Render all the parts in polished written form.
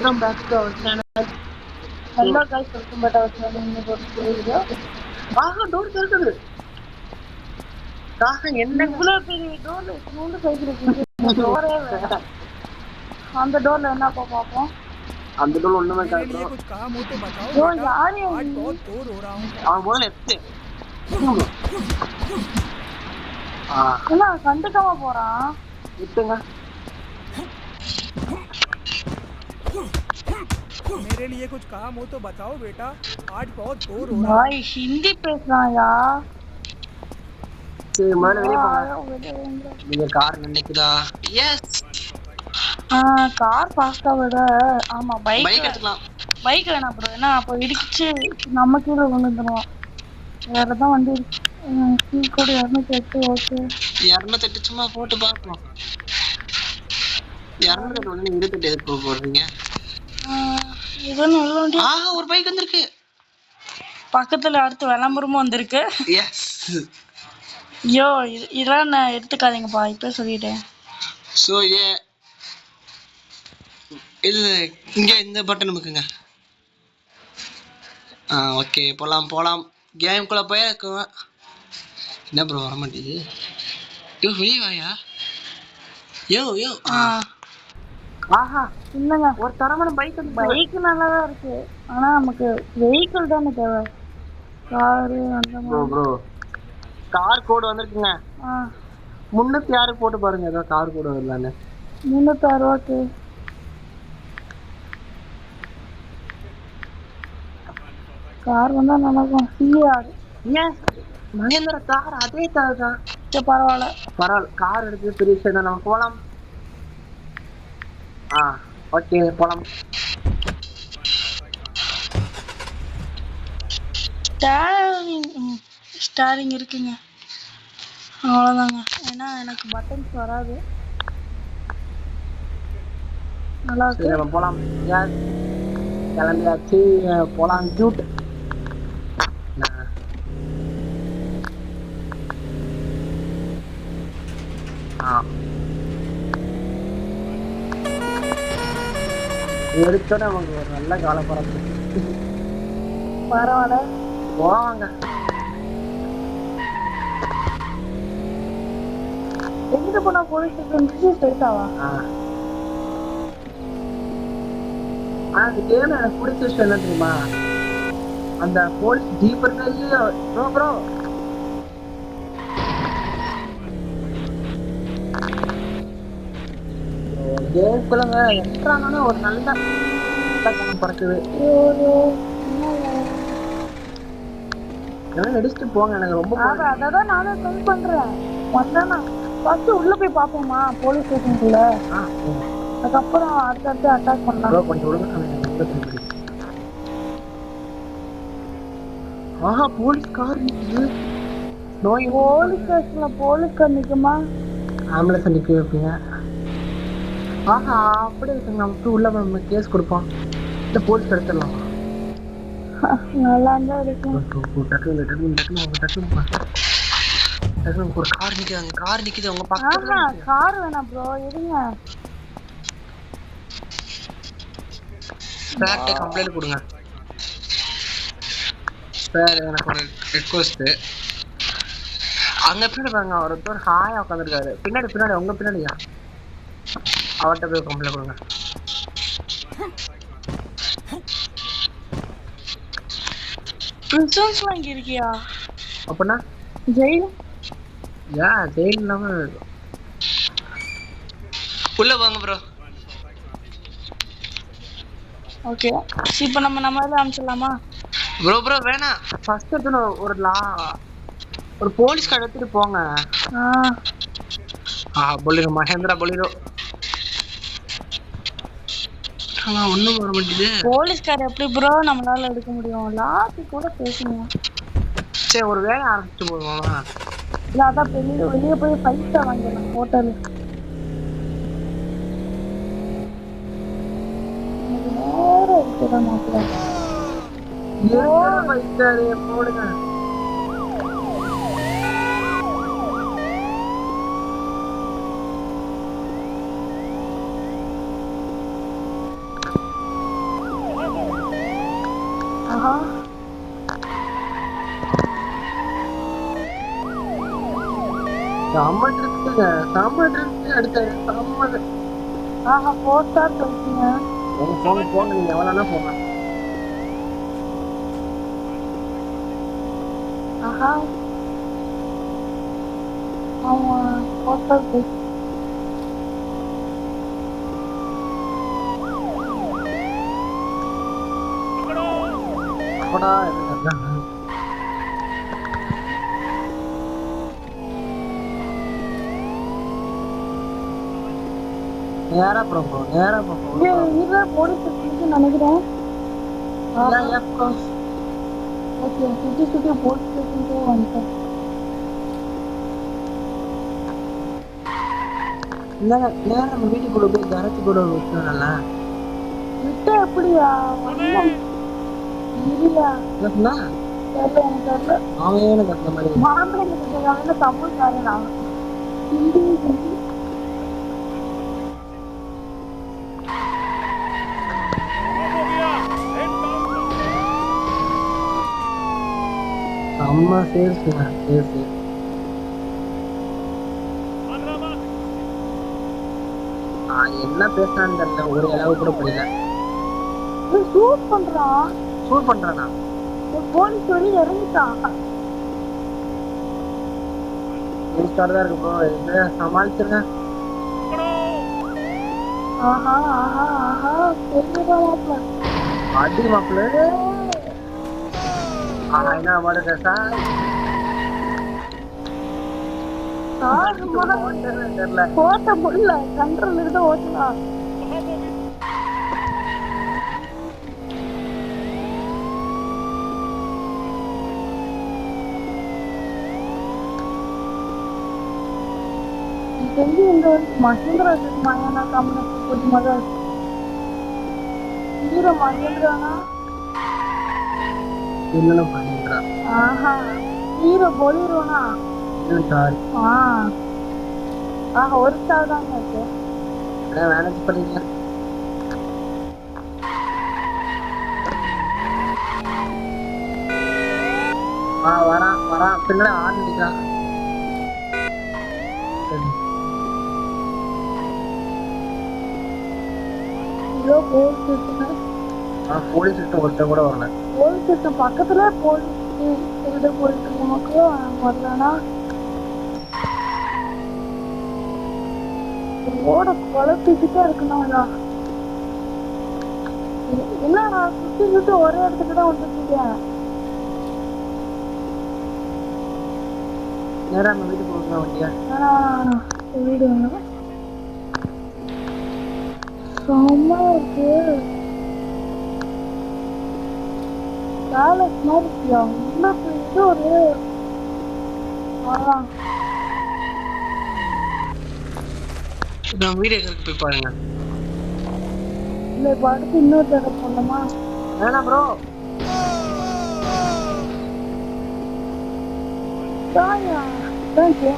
Welcome back to our channel. Hello guys, welcome back to our channel. இன்னைக்கு ஒரு புது video. Door திறக்குது. என்ன இவ்வளவு பெரிய டோர்ல இவ்வளவு சைக்கிள் இருக்கு. டோரே வேண்டாம். அந்த டோர்ல என்ன பார்ப்போம்? அந்த டோர் ஒண்ணுமே मेरे लिए காணோம். कुछ काम हो तो बताओ जो बेटा, यार ये आज बहुत बोर हो रहा हूँ। அவன் முதல்ல எத்து. என்ன கண்டுக்காம போறான்? எத்துங்க. मेरे लिए कुछ काम हो तो बताओ बेटा, आज बहुत बोर हो रहा भाई हिंदी பேசுறான் யா. சரி முதல்ல வெளிய போங்க. நீங்க கார் நின்னுக்குதா? எஸ். கார் பாஸ்டா விட ஆமா பைக் எடுத்துக்கலாம். பைக் வேணாம் ப்ரோ. ஏன்னா அப்போ இடிச்சு நம்ம கீழே விழுந்துருவோம். வேறதான் வண்டி கீ கூட 208. ஓகே 208 சும்மா போட்டு பார்ப்போம். 208 ஒண்ணு 28 எதுக்கு போடுறீங்க? இது நல்ல வண்டி. ஒரு பைக் வந்திருக்கு. பக்கத்துல அடுத்து விளம்பரமும் வந்திருக்கு. எஸ். ஐயோ இதெல்லாம் நான் எடுத்துக்காதீங்கப்பா, இப்ப சொல்லிட்டேன். சோ இது இங்க இந்த பட்டன் நமக்குங்க. ஓகே போலாம் கேம் குள்ள போயிருக்கோம். என்ன ப்ரோ வர மாட்டேங்குது. வெளியே வாயா. யோ இல்லங்க ஒரு தரமான பைக் நல்லாதான் இருக்கு. ஆனா நமக்கு வெஹிக்கிள் தானே தேவை. காரு அந்த ப்ரோ கார் கோடு வந்திருக்குங்க. 306 போட்டு பாருங்க, ஏதோ கார் கோடு வரலான்னு. 306. ஓகே கார் வந்தா நல்லா இருக்கும். சிஆர் மகேந்திர கார் அதே கார் தான். பரவாயில்ல கார் எடுத்து பெரிய விஷயம் தான். நம்ம போலாம். ஓகே போலாம். ஸ்டாரிங் இருக்குங்க, அவ்வளோதாங்க. ஏன்னா எனக்கு பட்டன்ஸ் வராது. நல்லா இருக்கு. நம்ம போலாம். கிளம்பியாச்சு, போலாம். ஜூட் எடுத்தோட நமக்கு ஒரு நல்ல காலப்படம். பரவாயில்ல போவாங்க. எங்கிட்ட போனா போலீஸ் ஸ்டேஷன் ஸ்ட்ரைட்டாவா? அந்த கேம் எனக்கு பிடிச்ச விஷயம் என்ன தெரியுமா? அந்த போலீஸ் ஜீப் இருக்கையே ப்ரோ கேம்குள்ளங்க என்ட்ரானோன்னு ஒரு நல்ல பறக்குது. அடிச்சுட்டு போங்க, எனக்கு ரொம்ப அதான் நானும் ட்ரை பண்றேன். வந்தானா ஃபர்ஸ்ட் உள்ள போய் பாப்போமா போலீஸ் ஸ்டேஷனுக்குள்ள, அதுக்கப்புறம் அடுத்தடுத்து அட்டாக் பண்ணலாம். கொஞ்சம் விடுங்க. போலீஸ் கார் நிக்குது. போலீஸ் ஸ்டேஷன்ல போலீஸ் கார் நிக்குமா? ஆம்புலன்ஸ் நிக்க வைப்பீங்க. அப்படி இருக்குங்க. நமக்கு உள்ள நம்ம கேஸ் கொடுப்போம். இந்த போலீஸ் எடுத்துடலாம். நல்லா இருந்தா இருக்கும். ஒரு கார் நிக்குது. கார் நிக்குது உங்க பக்கத்துல. கார் வேணாம் ப்ரோ, இருங்க. சார்ட்ட கம்ப்ளைண்ட் கொடுங்க. சார் எனக்கு ஒரு ரிக்வெஸ்ட். அங்க பின்னாடி பாருங்க, ஒருத்தர் ஹாயா உட்காந்துருக்காரு. பின்னாடி உங்க பின்னாடியா? அவர்கிட்ட போய் கம்ப்ளைண்ட் கொடுங்க. பிரிசன்ஸ்லாம் இங்க இருக்கியா? அப்படின்னா ஜெயில்? ஜெயில் இல்லாம உள்ள வாங்க ப்ரோ. ஓகே இப்போ நம்ம இதை அனுப்பிச்சிடலாமா? ப்ரோ வேணாம். ஃபர்ஸ்ட் எடுத்து ஒரு போலீஸ் கார் எடுத்துட்டு போங்க. பொலிரோ மகேந்திரா பொலிரோ. ஒண்ணும் வர மாட்டேங்குது. போலீஸ் கார் எப்படி ப்ரோ நம்மளால எடுக்க முடியும்? லாஸ்ட் கூட பேசுங்க. சரி ஒரு வேலை ஆரம்பிச்சு போடுவோமா? இல்ல அதான் வெளியே போய் பைசா வாங்கிடலாம் ஹோட்டல். நேரம் இருக்குதான் மாப்பிள்ள. போடுங்க. ஆஹா செம்ம ட்ரிப்ஸுங்க, செம்ம ட்ரிப்ஸ் எடுத்தேன், செம்ம. ஆஹா 4 ஸ்டார் போயிட்டீங்க. உங்க போன் போன் நீங்க எவ்வளோனா போங்க. ஆஹா ஆமா 4 ஸ்டார் போயிட்டு. அப்படா இது நேரா போகும், நேரா போகும். இது போலீஸ் ஸ்டேஷனுக்கு நினைக்கிறேன். ஓகே சுற்றி சுற்றி போலீஸ் ஸ்டேஷனுக்கே வந்துட்டேன். இல்லைங்க, நேரா நம்ம வீட்டுக்குள்ள போய் கரைச்சி கூட விட்டுறல. விட்டா எப்படியா வந்தோம் இல்லையா இல்லைன்னா தெரியல எனக்கு தெரியல. அவன் கத்துற மாதிரி மாம்பழம் கிட்ட தமிழ்காரன் நான் ஹிந்தி ஹிந்தி அம்மா சேர்த்துங்க சேர்த்து. என்ன பேசுறான்னு தெரியல, ஒரு அளவு கூட புரியல. ஷூட் பண்றான். ஷூட் பண்றானா? போலீஸ் வழி இறங்கிட்டான். தான் இருக்கு ப்ரோ, இது சமாளிச்சிருங்க. ஆஹா ஆஹா ஆஹா தெரியுதா மாப்பிள்ள அடி மாப்பிள்ள. ஆஹா என்ன மாடுங்க சார், தெரியல ஓட்ட முடியல, கண்ட்ரோல் இருந்து ஓட்டலாம். செஞ்சு இந்த மகேந்திரா மாயானா காம்பினேஷன் போட்டு மதம் ஹீரோ மகேந்திரானா. இல்லைன்னா மகேந்திரா. ஆஹா ஹீரோ பொலிரோனா. ஆஹா ஒரு ஸ்டார் தாங்க இருக்கு. மேனேஜ் பண்ணிங்க. வரான் வரான் பின்னாடி ஆரம்பிக்கிறான். போலீஸ் சிஸ்டம் ஒருத்தர் கூட வரல. போலீஸ் சிஸ்டம் பக்கத்துல போலீஸ் போயிட்டு மக்களும் வரலன்னா ஓட குழப்பிக்கிட்டே இருக்கணும்ல. என்ன நான் சுத்தி சுத்தி ஒரே இடத்துக்கு தான் வந்துருக்கீங்க. நேரா நம்ம வீட்டுக்கு போகணும் வண்டியா. வீடு செம்மா இருக்கு. பேலஸ் மாதிரி இருக்கியா உள்ள போயிட்டு ஒரு வீடு எங்களுக்கு போய் பாருங்க. இல்ல இப்ப அடுத்து இன்னொரு தடவை போடணுமா? வேணாம் ப்ரோ. தாயா தேங்க்யூ.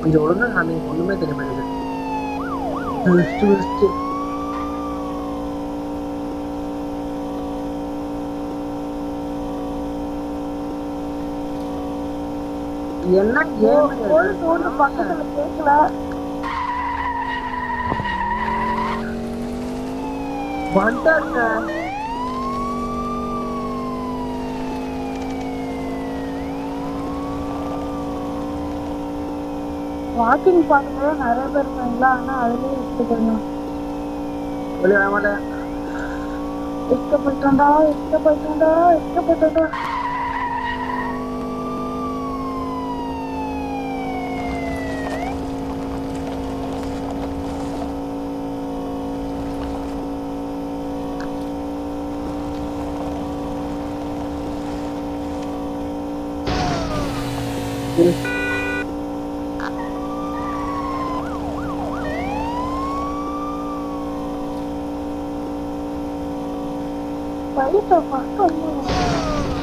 கொஞ்சம் ஒழுங்கா சாமி, ஒண்ணுமே தெரிய மாட்டேங்குது. என்ன பக்கத்துல கேட்கல. வாக்கிங் பார்க்கும்போது நிறைய பேர் இருக்காங்களா, ஆனா அதுலயே எடுத்துக்கணும். இஷ்டப்பட்டா இஷ்டப்பட்டா இஷ்டப்பட்டா.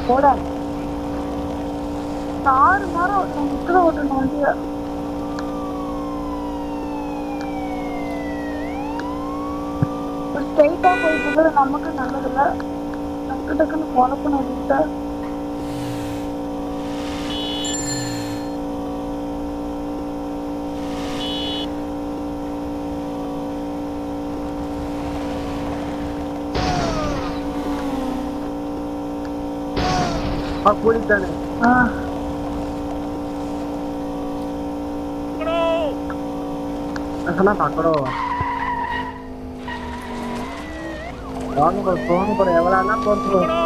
போட 6 நேரம் ஓட்டணும், முக்கில் ஓட்டணும் வண்டிய. ஸ்ட்ரைட்டா போயிட்டு இருக்கிறது நமக்கு நல்லதில்ல. டக்கு டக்குன்னு குழப்பணும் இருக்கிட்ட. போலீஸ் தானே சொன்னா பக்கடோ வாங்க ப்ரோ போங்க ப்ரோ எவ்வளோனா போட்டு ப்ரோ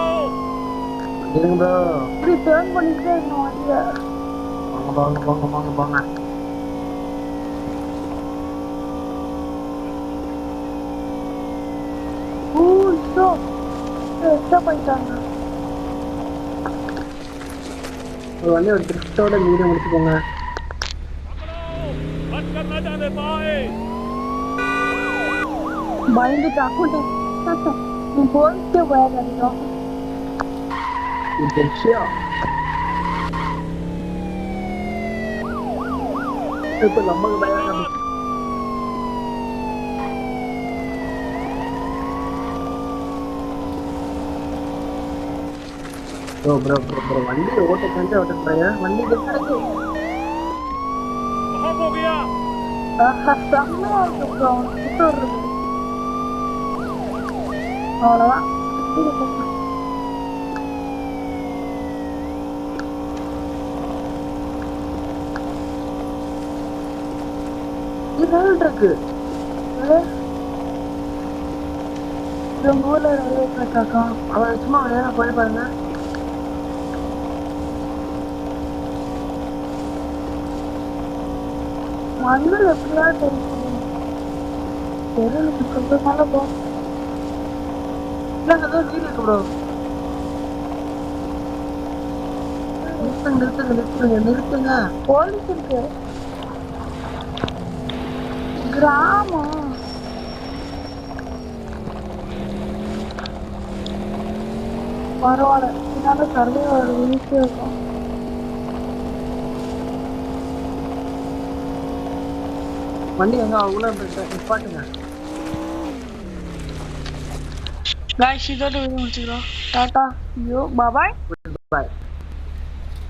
இருங்க ப்ரோ இப்படி டேர்ன் பண்ணிட்டே இருக்கணும் வண்டியை. போங்க போங்க போங்க போங்க போங்க எக்ஸ்ட்ரா போயிட்டாங்க. ஒரு வண்டி ஒரு ட்ரிப்டோட மீடியம் முடிச்சுக்கோங்க. பயந்துட்டான் நீ போயிட்டே போயாதான் இப்ப நமக்கு பயம். ப்ரோ ப்ரோ ப்ரோ ப்ரோ வண்டி ஓட்ட கண்டு ஓட்டுறாங்க வண்டி கிடக்கு அவ்வளவுதான். இருக்கு ஊர்ல இருக்காக்கா அவன் சும்மா நேரம் போய் பாருங்க. மண்ணில் எப்படியா தெரியும் தெரியல சொல்றதுனால போ வீடு இருக்கு ப்ரோ. நிறுத்துங்க நிறுத்துங்க நிறுத்துங்க. போலீஸ் இருக்கு. கிராமம் பரவாயில்ல இதனால சர்வே ஒரு ஈஸியா இருக்கும். வண்டி எங்க அவ்வளோ நிப்பாட்டுங்க. गाइस इधर वीडियो முடிச்சுக்கிறோம். Ta ta you bye bye.